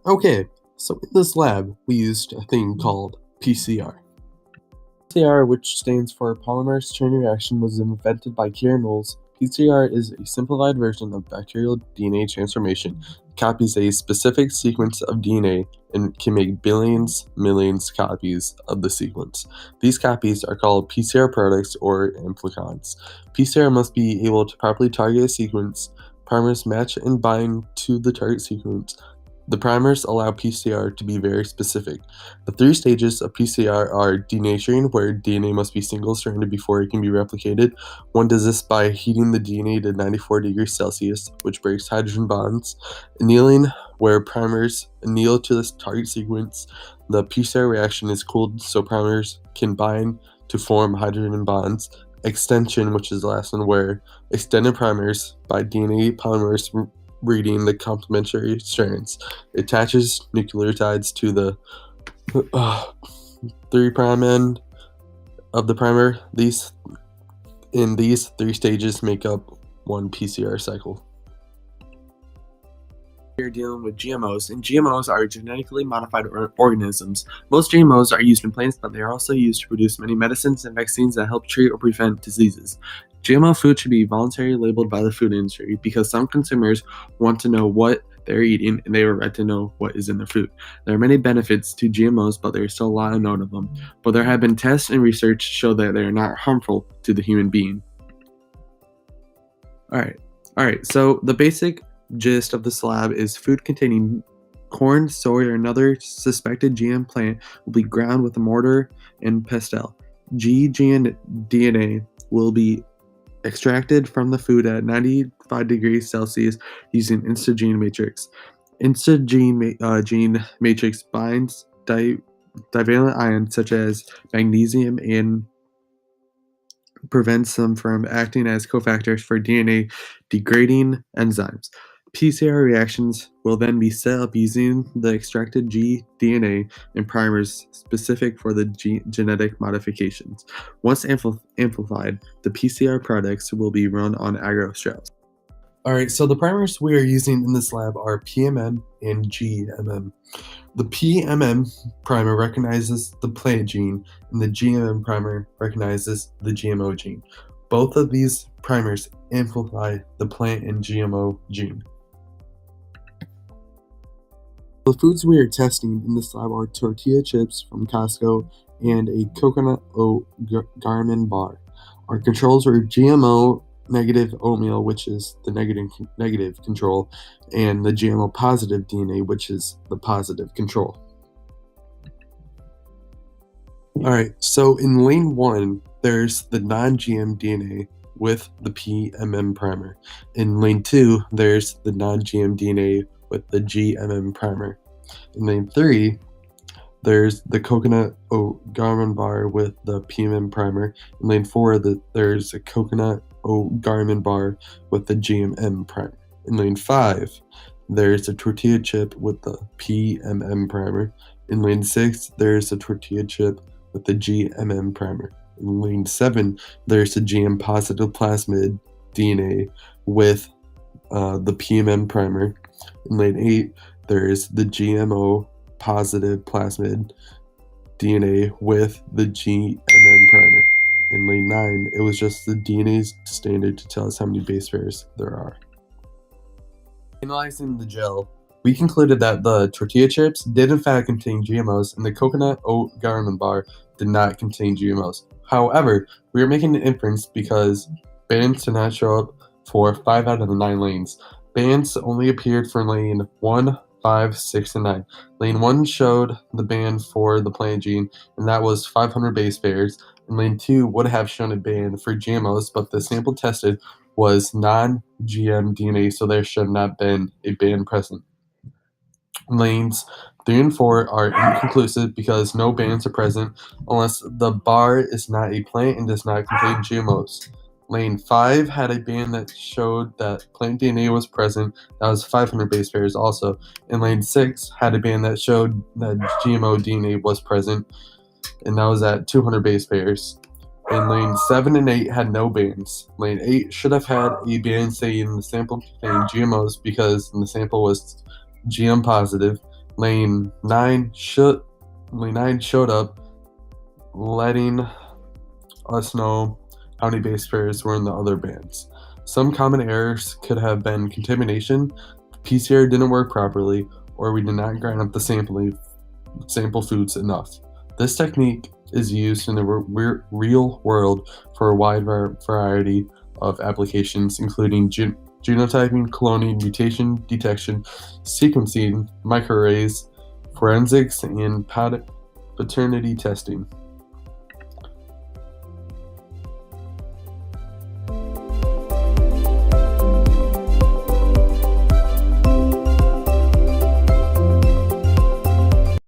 Okay, so in this lab, we used a thing called PCR. PCR, which stands for polymerase chain reaction, was invented by GMOs. PCR is a simplified version of bacterial DNA transformation. It copies a specific sequence of DNA and can make billions, millions copies of the sequence. These copies are called PCR products or amplicons. PCR must be able to properly target a sequence. Primers match and bind to the target sequence. The primers allow PCR to be very specific. The three stages of PCR are denaturing, where DNA must be single-stranded before it can be replicated. One does this by heating the DNA to 94 degrees Celsius, which breaks hydrogen bonds. Annealing, where primers anneal to the target sequence. The PCR reaction is cooled so primers can bind to form hydrogen bonds. Extension, which is the last one, where extended primers by DNA polymers reading the complementary strands. It attaches nucleotides to the 3' end of the primer. These three stages make up one PCR cycle. We're dealing with GMOs, and GMOs are genetically modified organisms. Most GMOs are used in plants, but they are also used to produce many medicines and vaccines that help treat or prevent diseases. GMO food should be voluntarily labeled by the food industry because some consumers want to know what they're eating and they are right to know what is in their food. There are many benefits to GMOs, but there is still a lot unknown of them. But there have been tests and research to show that they are not harmful to the human being. Alright, so the basic gist of this lab is food containing corn, soy, or another suspected GM plant will be ground with a mortar and pestle. GM DNA will be extracted from the food at 95 degrees Celsius using instagene matrix. Gene matrix binds divalent ions such as magnesium and prevents them from acting as cofactors for DNA degrading enzymes. PCR reactions will then be set up using the extracted DNA and primers specific for the genetic modifications. Once amplified, the PCR products will be run on agar straps. Alright, so the primers we are using in this lab are PMM and GMM. The PMM primer recognizes the plant gene, and the GMM primer recognizes the GMO gene. Both of these primers amplify the plant and GMO gene. The foods we are testing in this lab are tortilla chips from Costco and a coconut oat garmin bar. Our controls are GMO negative oatmeal, which is the negative control, and the GMO positive DNA, which is the positive control. Alright, so in lane 1, there's the non-GM DNA with the PMM primer. In lane 2, there's the non-GM DNA with the GMM primer. In lane 3, there's the coconut oat garmin bar with the PMM primer. In lane 4, there's a coconut oat garmin bar with the GMM primer. In lane 5, there's a tortilla chip with the PMM primer. In lane 6, there's a tortilla chip with the GMM primer. In lane 7, there's a GM positive plasmid DNA with the PMM primer. In lane 8, there's the GMO positive plasmid DNA with the GMM primer. In lane 9, it was just the DNA standard to tell us how many base pairs there are. Analyzing the gel, we concluded that the tortilla chips did in fact contain GMOs, and the coconut oat garmin bar did not contain GMOs. However, we are making an inference because bands did not show up for 5 out of the 9 lanes. Bands only appeared for lane 1, 5, 6, and 9. Lane 1 showed the band for the plant gene, and that was 500 base pairs. And lane 2 would have shown a band for GMOs, but the sample tested was non-GM DNA, so there should not have been a band present. Lanes 3 and 4 are inconclusive because no bands are present unless the bar is not a plant and does not contain GMOs. Lane 5 had a band that showed that plant DNA was present. That was 500 base pairs also. And lane 6 had a band that showed that GMO DNA was present, and that was at 200 base pairs. And lane 7 and 8 had no bands. Lane 8 should have had a band saying the sample contained GMOs because the sample was GM positive. Lane 9 showed up, letting us know how many base pairs were in the other bands. Some common errors could have been contamination, the PCR didn't work properly, or we did not grind up the sample foods enough. This technique is used in the real world for a wide variety of applications, including genotyping, cloning, mutation detection, sequencing, microarrays, forensics, and paternity testing.